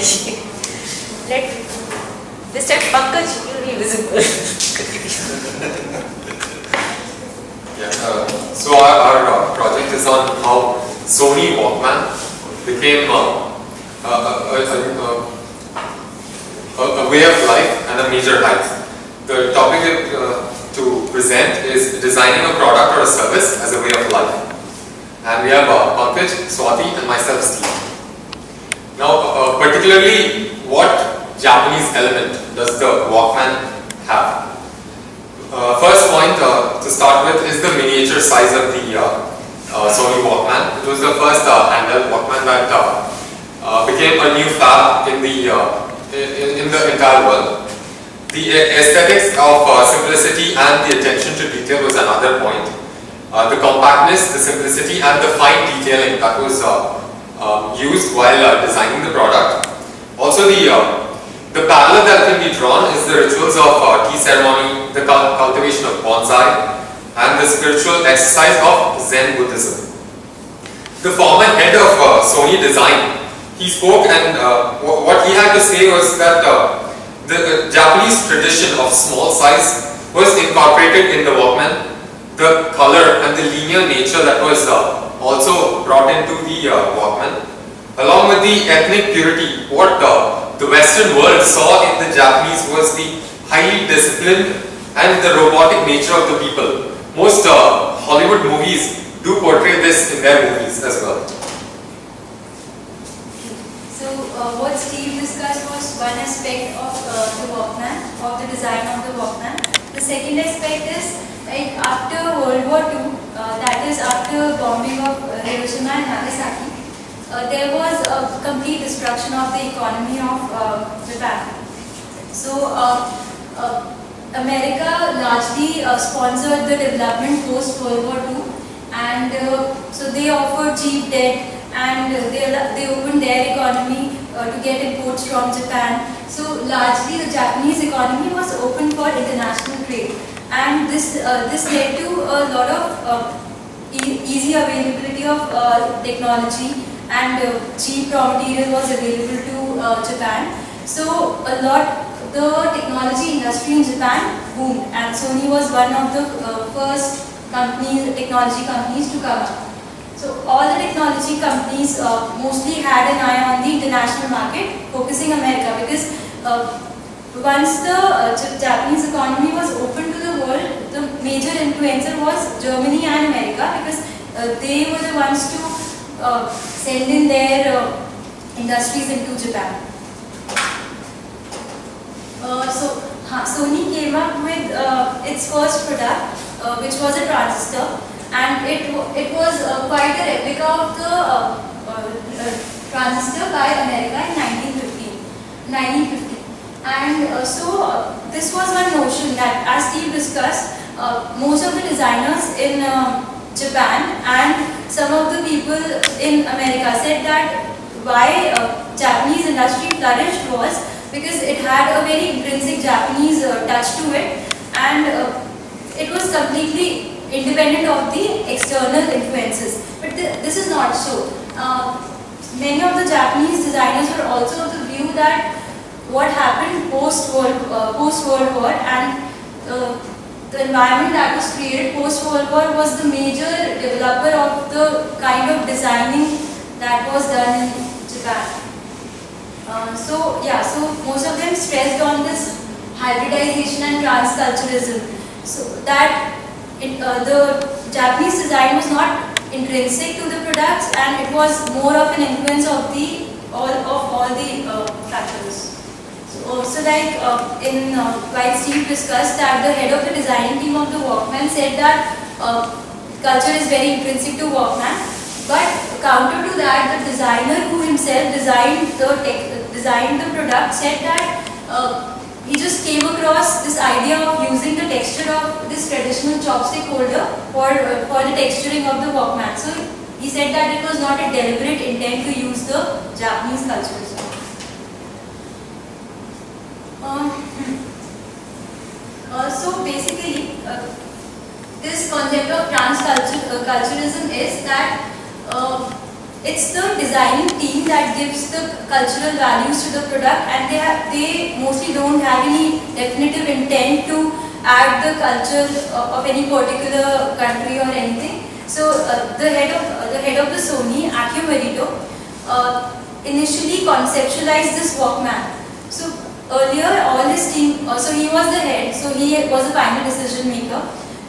Let this time Pankaj will be visible. So our project is on how Sony Walkman became a way of life and a major hype. The topic to present is designing a product or a service as a way of life. And we have Pankaj, Swati and myself, Steve. Now, particularly, what Japanese element does the Walkman have? First point to start with is the miniature size of the Sony Walkman. It was the first handheld Walkman that became a new fad in the entire world. The aesthetics of simplicity and the attention to detail was another point. The compactness, the simplicity and the fine detailing that was used while designing the product. Also the parallel that can be drawn is the rituals of tea ceremony, the cultivation of bonsai, and the spiritual exercise of Zen Buddhism. The former head of Sony Design, he spoke, and what he had to say was that the Japanese tradition of small size was incorporated in the Walkman. The color and the linear nature that was also brought into the Walkman, along with the ethnic purity. What the Western world saw in the Japanese was the highly disciplined and the robotic nature of the people. Most Hollywood movies do portray this in their movies as well. So what Steve discussed was one aspect of the Walkman, of the design of the Walkman. The second aspect is like after World War II, that is after bombing of Hiroshima and Nagasaki, there was a complete destruction of the economy of Japan. So America largely sponsored the development post World War II, and so they offered cheap debt, and they opened their economy to get imports from Japan. So largely the Japanese economy was open for international trade, and this led to a lot of easy availability of technology, and cheap raw material was available to Japan. So the technology industry in Japan boomed, and Sony was one of the first technology companies to come up. So all the technology companies mostly had an eye on the international market, focusing America, because once the Japanese economy was open to the world, the major influencer was Germany and America, because they were the ones to send in their industries into Japan. So Sony came up with its first product, which was a transistor, and it was quite a replica of the transistor by America in 1950. And so this was one notion that, as Steve discussed, most of the designers in Japan and some of the people in America said that why Japanese industry flourished was because it had a very intrinsic Japanese touch to it, and it was completely independent of the external influences. But this is not so. Many of the Japanese designers were also of the view that what happened post-World War and the environment that was created post-World War was the major developer of the kind of designing that was done in Japan. So most of them stressed on this hybridization and transculturalism, so that the Japanese design was not intrinsic to the products, and it was more of an influence of all the factors. So like while Steve discussed that the head of the designing team of the Walkman said that culture is very intrinsic to Walkman, but counter to that, the designer who himself designed the product said that he just came across this idea of using the texture of this traditional chopstick holder for the texturing of the Walkman. So he said that it was not a deliberate intent to use the Japanese culture. So basically, this concept of transculturalism is that it's the designing team that gives the cultural values to the product, and they mostly don't have any definitive intent to add the culture of any particular country or anything. So the head of the Sony, Akio Morita, initially conceptualized this Walkman. So earlier, all his team, so he was the head, so he was the final decision maker.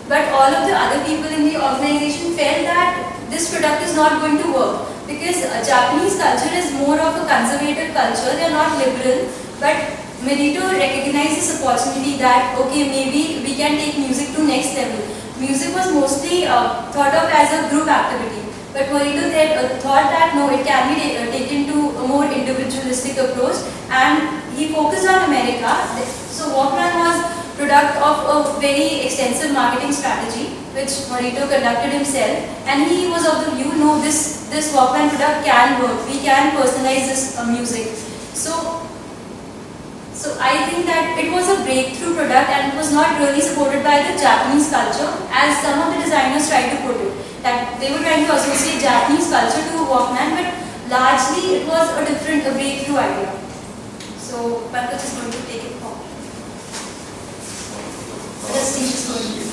But all of the other people in the organization felt that this product is not going to work because Japanese culture is more of a conservative culture. They are not liberal. But Morita recognized this opportunity that okay, maybe we can take music to next level. Music was mostly thought of as a group activity. But Morita thought that no, it can be taken to a more individualistic approach, and he focused on America. So Walkman was product of a very extensive marketing strategy, which Morita conducted himself, and he was of the view, no, this Walkman product can work. We can personalize this music. So I think that it was a breakthrough product, and it was not really supported by the Japanese culture, as some of the designers tried to put it. That they were trying to associate Japanese culture to Walkman, but largely it was a breakthrough idea. So Pankaj is going to take it forward.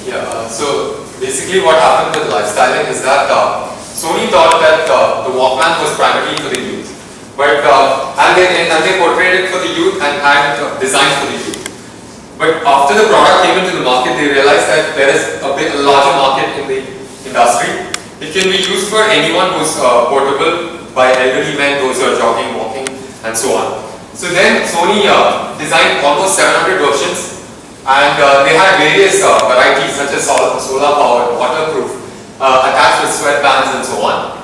Yeah, so basically what happened with lifestyling is that Sony thought that the Walkman was primarily for the youth. But, and they portrayed it for the youth and had designed for the youth. But after the product came into the market, they realized that there is a larger market in the industry. It can be used for anyone who's portable, by elderly men, those who are jogging, walking, and so on. So then Sony designed almost 700 versions, and they had various varieties such as solar powered, waterproof, attached with sweatbands and so on.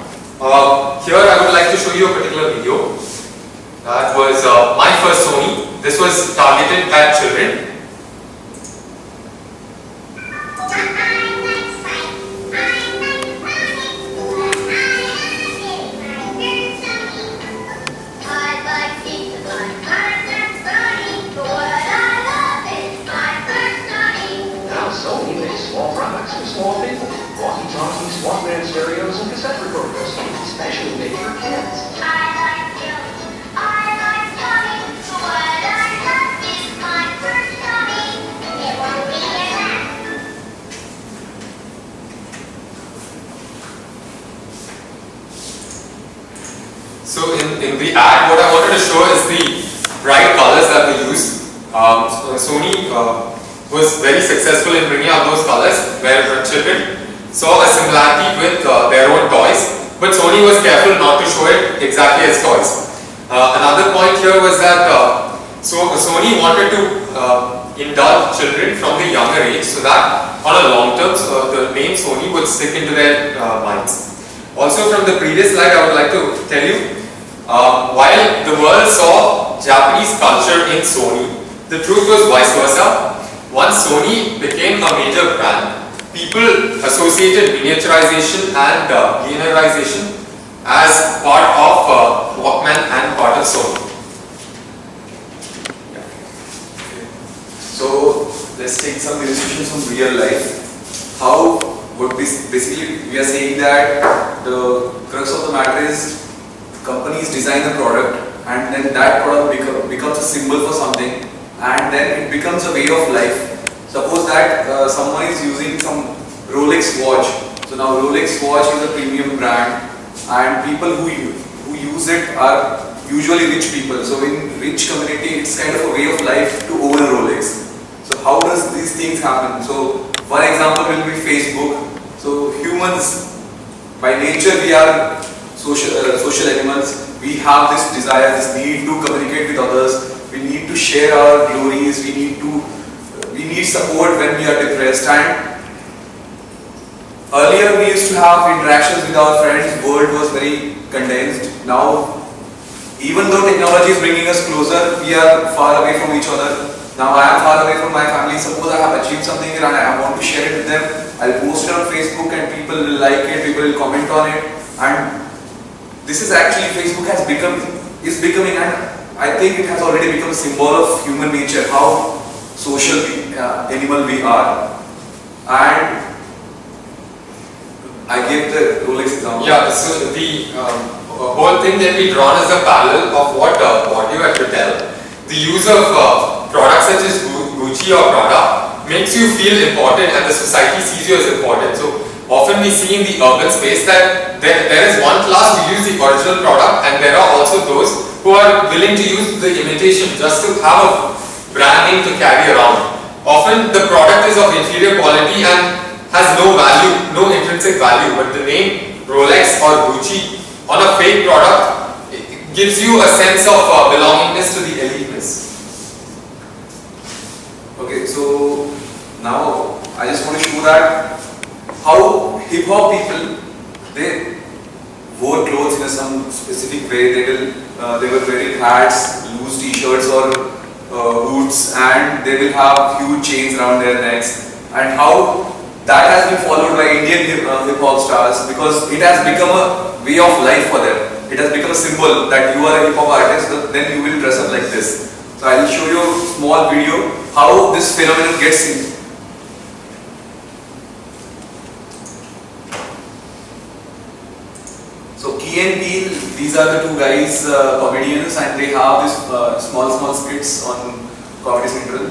Here I would like to show you a particular video. That was my first Sony. This was targeted at children. Small people, walkie-talkies, Walkman stereos, and cassette recorders, especially made for kids. I like Tommy. What I love is my first Tommy. It won't be enough. So in the ad, what I wanted to show is the bright colors that we used. Sony was very successful in bringing out those colors where children saw a similarity with their own toys, but Sony was careful not to show it exactly as toys. Another point here was that Sony wanted to indulge children from the younger age so that on a long term the name Sony would stick into their minds. Also from the previous slide I would like to tell you, while the world saw Japanese culture in Sony, the truth was vice versa. Once Sony became a major brand, people associated miniaturization and linearization as part of Walkman and part of Sony. Yeah. Okay. So let's take some illustrations from real life. How would this basically we are saying that the crux of the matter is companies design a product and then that product becomes a symbol for something, and then it becomes a way of life. Suppose that someone is using some Rolex watch. So now Rolex watch is a premium brand, and people who use it are usually rich people. So in rich community, it's kind of a way of life to own a Rolex. So how does these things happen? So one example will be Facebook. So humans, by nature, we are social animals. We have this desire, this need to communicate with others. We need to share our glories. We need support when we are depressed. And earlier we used to have interactions with our friends. World was very condensed. Now, even though technology is bringing us closer, we are far away from each other. Now I am far away from my family. Suppose I have achieved something and I want to share it with them. I'll post it on Facebook and people will like it, people will comment on it. And this is actually, Facebook is becoming, and I think it has already become a symbol of human nature, how social animal we are. And I gave the Rolex example. Yeah, so the whole thing can be drawn as a parallel of what you had to tell. The use of products such as Gucci or Prada makes you feel important and the society sees you as important. So often we see in the urban space that there is one class who use the original product and there are also those who are willing to use the imitation just to have a brand name to carry around. Often the product is of inferior quality and has no value, no intrinsic value, but the name Rolex or Gucci on a fake product gives you a sense of belongingness to the eliteness. Okay, so now I just want to show that how hip hop people, they wore clothes in some specific way. They were wearing hats, loose t-shirts or boots, and they will have huge chains around their necks, and how that has been followed by Indian hip hop stars because it has become a way of life for them. It has become a symbol that you are a hip hop artist, then you will dress up like this. So I will show you a small video how this phenomenon gets in. So Key and Peele, these are the two guys, comedians, and they have this small skits on Comedy Central.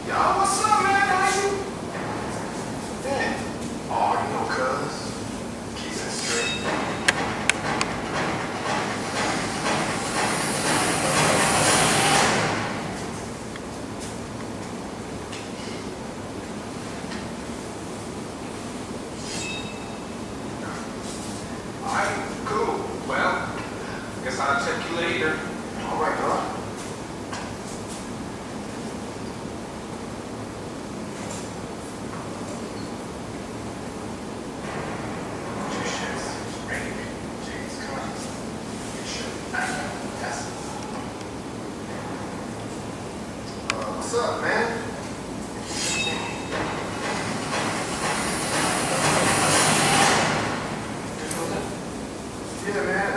Yo, what's up, man? How you? Man. Oh, you know, cuz. Keys and straight. Alright, cool. Well, guess I'll check you later. Alright, dog. What's up, man? Yeah, man,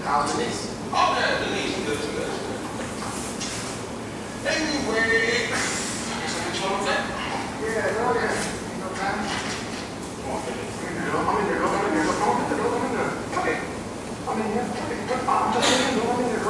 how's Denise? Oh, man, Denise, good. Anyway, I guess I'll get you on that. Yeah, no, yeah. Ain't no time. I'm in there. Come in there. Okay. I'm in here. Okay. I'm just in there. Go in there.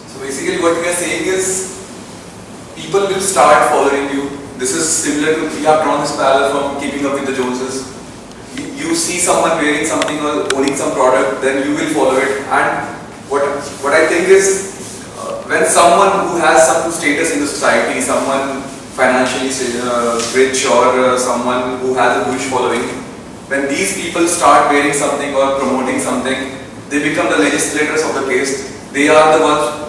So basically what we are saying is people will start following you. This is similar to, we have drawn this parallel from Keeping Up with the Joneses. You see someone wearing something or owning some product, then you will follow it. And what I think is when someone who has some status in the society, someone financially rich or someone who has a huge following, when these people start wearing something or promoting something, they become the legislators of the caste. They are the ones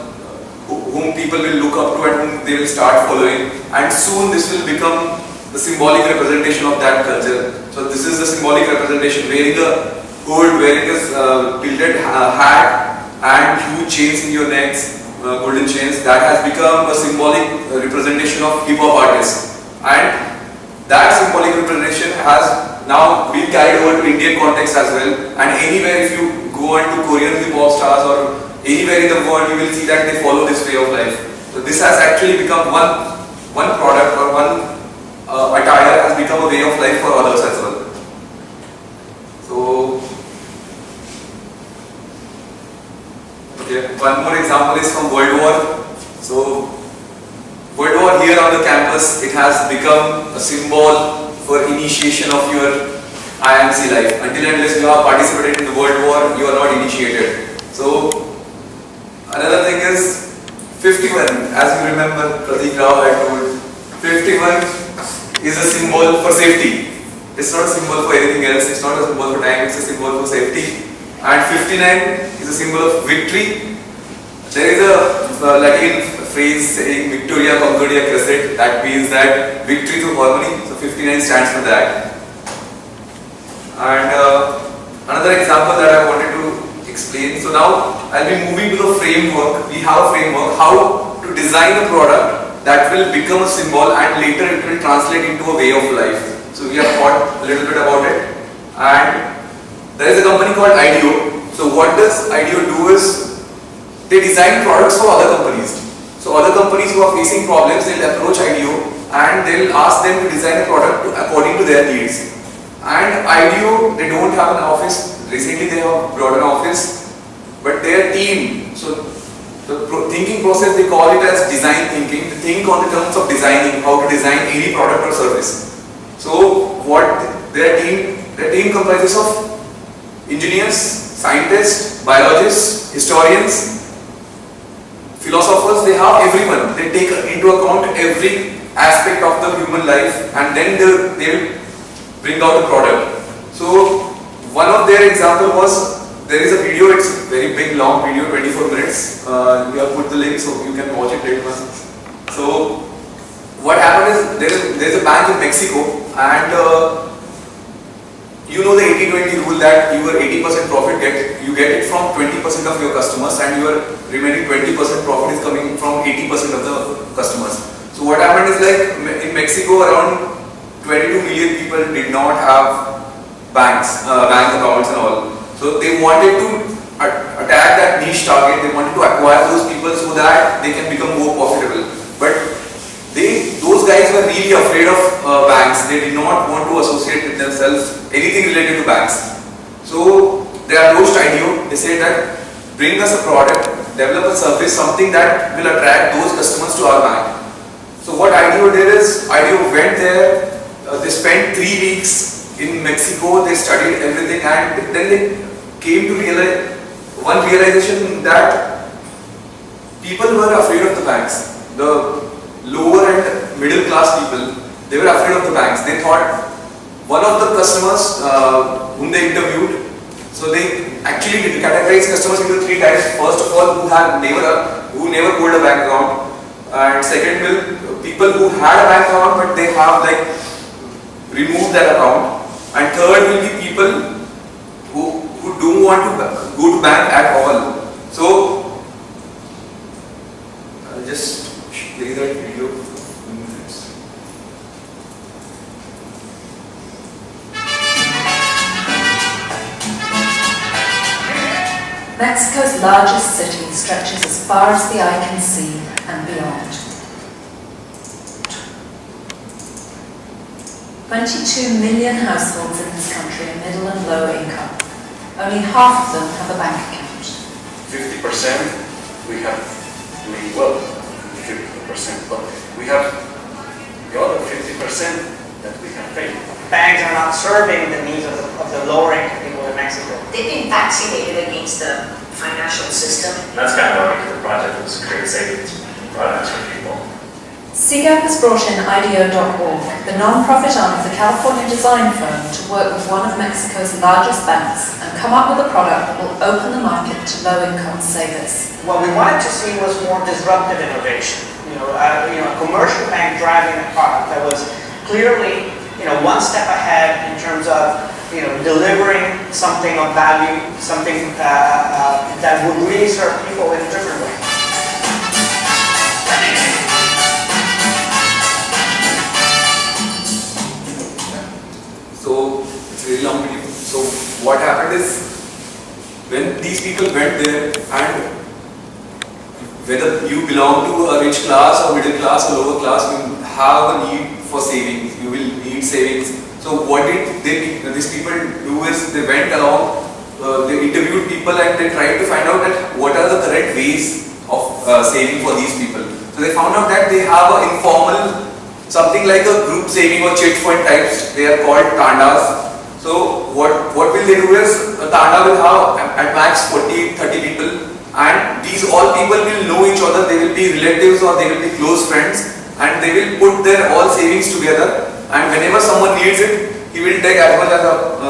whom people will look up to and whom they will start following, and soon this will become the symbolic representation of that culture. So this is the symbolic representation, wearing a hood, wearing a tilted hat and huge chains in your necks, golden chains, that has become a symbolic representation of hip hop artists, and that symbolic representation has now been carried over to Indian context as well. And anywhere, if you go into Korean hip hop stars or anywhere in the world, you will see that they follow this way of life. So this has actually become one product or one attire has become a way of life for others as well. So, okay, one more example is from World War. So, World War here on the campus, it has become a symbol for initiation of your IMC life. Until and unless you have participated in the World War, you are not initiated. So, another thing is 51, as you remember, Pratik Rao had told, 51 is a symbol for safety. It's not a symbol for anything else. It's not a symbol for time. It's a symbol for safety. And 59 is a symbol of victory. There is a Latin phrase saying Victoria Concordia Crescet. That means that victory through harmony. So 59 stands for that. And another example that I wanted to explain. So now I'll be moving to the framework. We have a framework how to design a product that will become a symbol and later it will translate into a way of life. So we have thought a little bit about it. And there is a company called IDEO. So what does IDEO do is they design products for other companies. So other companies who are facing problems, they'll approach IDEO and they'll ask them to design a product according to their needs. And IDEO, they don't have an office. Recently they have brought an office, but their team, so the thinking process, they call it as design thinking. They think on the terms of designing, how to design any product or service. So what their team comprises of engineers, scientists, biologists, historians, philosophers. They have everyone. They take into account every aspect of the human life and then they will bring out a product. So one of their example was, there is a video, it's a very big long video, 24 minutes. We have put the link so you can watch it later. So what happened is there is a bank in Mexico and you know the 80-20 rule that your 80% profit you get it from 20% of your customers and your remaining 20% profit is coming from 80% of the customers. So what happened is, like in Mexico, around 22 million people did not have bank accounts and all. So they wanted to attack that niche target. They wanted to acquire those people so that they can become more profitable. But those guys were really afraid of banks. They did not want to associate with themselves anything related to banks. So they approached IDEO. They said that bring us a product, develop a service, something that will attract those customers to our bank. So what IDEO did is, IDEO went there. They spent 3 weeks in Mexico. They studied everything and then they came to realization that people were afraid of the banks. The lower and middle class people, they were afraid of the banks. They thought one of the customers whom they interviewed, so they actually categorized customers into 3 types. First of all, who never hold a bank account, and second will people who had a bank account but they have like removed that account, and third will be people who don't want to go to bank at all. So I'll just play that video. Mexico's largest city stretches as far as the eye can see and beyond. 22 million households in this country are middle and low income. Only half of them have a bank account. 50% we have doing well, 50%, but we have the other 50% that we have failed. Banks are not serving the needs of the lower income people in Mexico. They've been vaccinated against the financial system. That's kind of what the project was, create savings products for people. CGAP has brought in IDEO.org, the non-profit arm of the California design firm, to work with one of Mexico's largest banks and come up with a product that will open the market to low-income savers. What we wanted to see was more disruptive innovation. A commercial bank driving a product that was clearly, one step ahead in terms of, delivering something of value, something that would really serve people in a different way. So it's a really long video. So what happened is, when these people went there, and whether you belong to a rich class or middle class or lower class, you have a need for savings. You will need savings. So what did these people do is, they went along, they interviewed people and they tried to find out that what are the correct ways of saving for these people. So they found out that they have an informal, something like a group saving or chit fund types. They are called tandas. So what will they do is, a tanda will have at max 40-30 people, and these all people will know each other. They will be relatives or they will be close friends, and they will put their all savings together, and whenever someone needs it, he will take as much as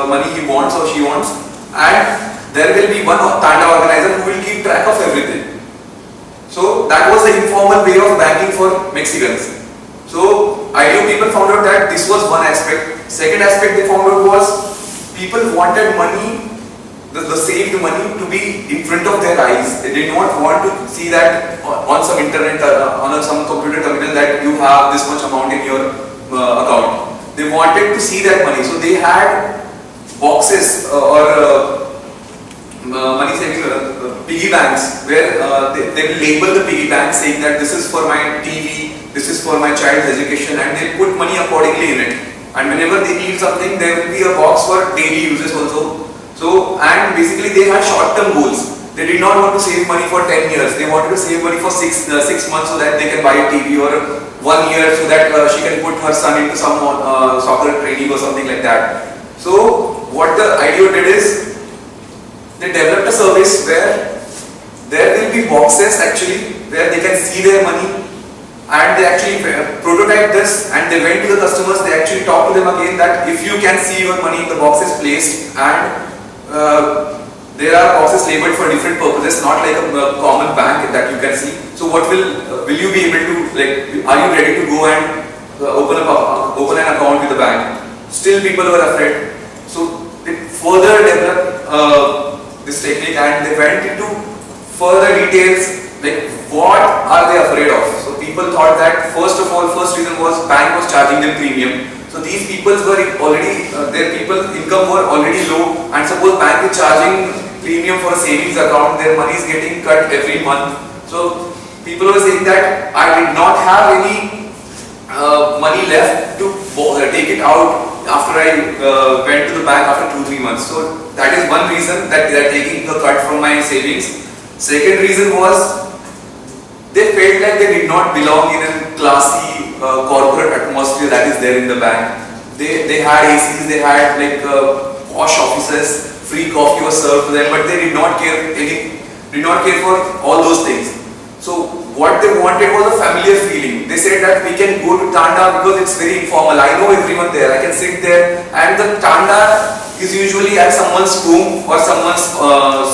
money he wants or she wants, and there will be one Tanda organizer who will keep track of everything. So that was the informal way of banking for Mexicans. So IDEO people found out that this was one aspect. Second aspect they found out was people wanted money, the saved money, to be in front of their eyes. They did not want to see that on some internet, on some computer terminal, that you have this much amount in your account. They wanted to see that money. So they had boxes or money saving piggy banks, where they will label the piggy bank saying that this is for my TV, this is for my child's education, and they put money accordingly in it. And whenever they need something, there will be a box for daily uses also. So, and basically they had short-term goals. They did not want to save money for 10 years. They wanted to save money for 6 months so that they can buy a TV, or 1 year so that she can put her son into some soccer training or something like that. So, what the IDEO did is, they developed a service where there will be boxes actually where they can see their money, and they actually prototyped this, and they went to the customers. They actually talked to them again that if you can see your money, the box is placed, and there are boxes labeled for different purposes, not like a common bank that you can see. So what will you be able to, like, are you ready to go and open an account with the bank? Still people were afraid. So they further developed this technique, and they went into further details, like what are they afraid of. So people thought that first reason was bank was charging them premium. So these people were already, their income were already low, and suppose bank is charging premium for a savings account, their money is getting cut every month. So people were saying that I did not have any money left to take it out after I went to the bank after 2-3 months. So that is one reason that they are taking the cut from my savings. Second reason was they felt like they did not belong in a classy corporate atmosphere that is there in the bank. They had ACs, they had like posh offices, free coffee was served to them, but they did not care for all those things. So what they wanted was a familiar feeling. They said that we can go to Tanda because it's very informal. I know everyone there. I can sit there, and the Tanda is usually at someone's home or someone's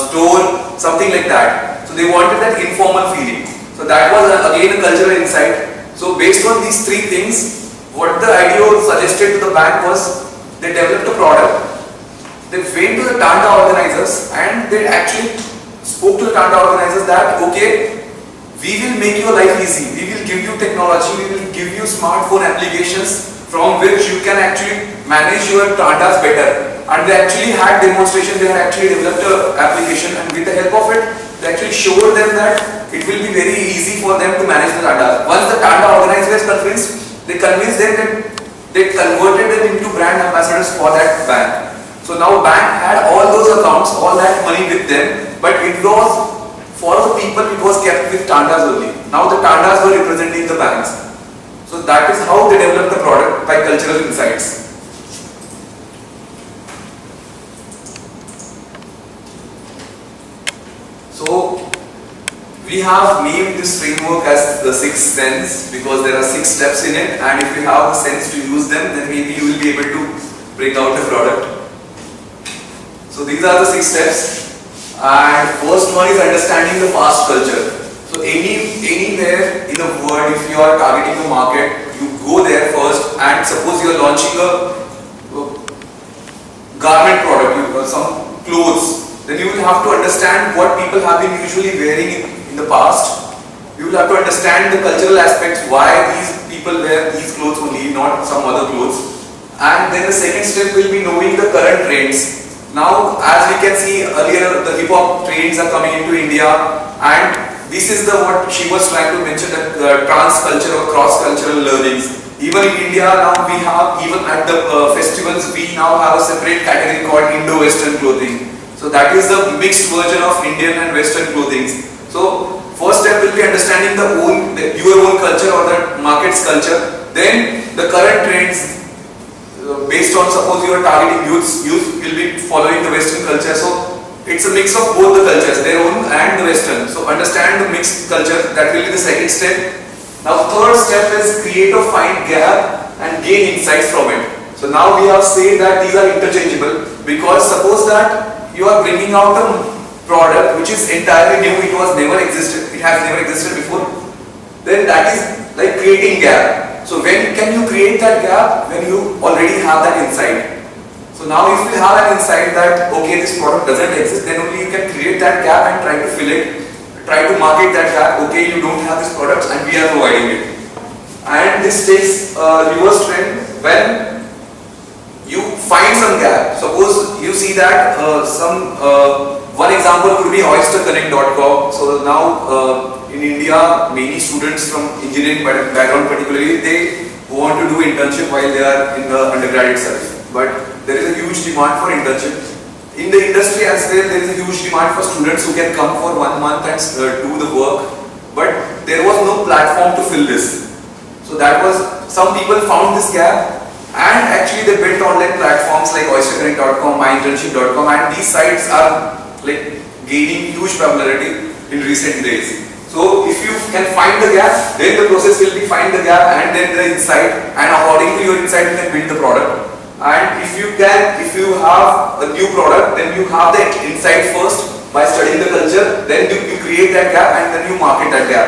store, something like that. So they wanted that informal feeling. So that was again a cultural insight. So based on these three things, what the IDEO suggested to the bank was, they developed a product. They went to the Tanda organizers, and they actually spoke to the Tanda organizers that, okay, we will make your life easy. We will give you technology. We will give you smartphone applications from which you can actually manage your Tandas better. And they actually had demonstration. They had actually developed an application, and with the help of it, they actually showed them that it will be very easy for them to manage the Tandas. Once the Tanda organizers convinced, they convinced them that they converted them into brand ambassadors for that bank. So now bank had all those accounts, all that money with them, but it was for the people, it was kept with Tandas only. Now the Tandas were representing the banks. So that is how they developed the product, by cultural insights. So we have named this framework as the sixth sense because there are 6 steps in it, and if you have the sense to use them, then maybe you will be able to bring out a product. So these are the 6 steps. And first one is understanding the past culture. So anywhere in the world, if you are targeting a market, you go there first, and suppose you are launching a garment product, some clothes, then you will have to understand what people have been usually wearing in the past. You will have to understand the cultural aspects, why these people wear these clothes only, not some other clothes. And then the second step will be knowing the current trends. Now, as we can see earlier, the hip hop trends are coming into India, and this is what she was trying to mention, that trans culture or cross cultural learnings. Even in India now, we have, even at the festivals, we now have a separate category called Indo-Western clothing. So that is the mixed version of Indian and Western clothing. So first step will be understanding your own culture or the market's culture. Then the current trends. Based on, suppose you are targeting youth will be following the Western culture. So it's a mix of both the cultures, their own and the Western. So understand the mixed culture, that will be the second step. Now third step is create or find gap and gain insights from it. So now we have said that these are interchangeable, because suppose that you are bringing out a product which is entirely new, it has never existed before, then that is like creating gap. So when can you create that gap? When you already have that insight. So now if you have an insight that okay, this product doesn't exist, then only you can create that gap and try to fill it, try to market that gap. Okay, you don't have this product and we are providing it. And this takes a reverse trend when you find some gap. Suppose you see that one example could be oysterconnect.com. So now in India, many students from engineering background particularly, they want to do internship while they are in the undergraduate studies. But there is a huge demand for internship. In the industry as well, there is a huge demand for students who can come for 1 month and do the work. But there was no platform to fill this. So that was, some people found this gap and actually they built online platforms like oysterconnect.com, myinternship.com, and these sites are like gaining huge popularity in recent days. So if you can find the gap, then the process will be find the gap and then the insight, and according to your insight you can build the product. And if you have a new product, then you have the insight first by studying the culture, then you create that gap and then you market that gap.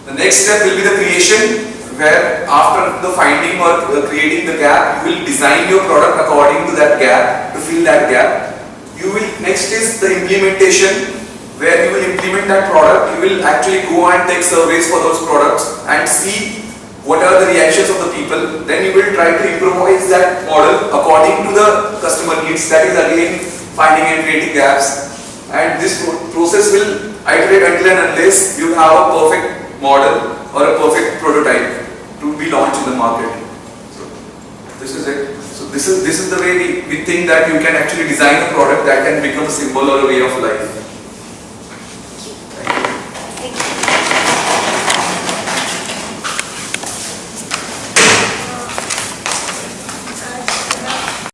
The next step will be the creation, where after the finding or creating the gap, you will design your product according to that gap, to fill that gap. Next is the implementation, where you will implement that product. You will actually go and take surveys for those products and see what are the reactions of the people. Then you will try to improvise that model according to the customer needs. That is again finding and creating gaps. And this process will iterate until and unless you have a perfect model or a perfect prototype to be launched in the market. So this is it. So this is the way we think that you can actually design a product that can become a symbol or a way of life. Thank you. Thank you.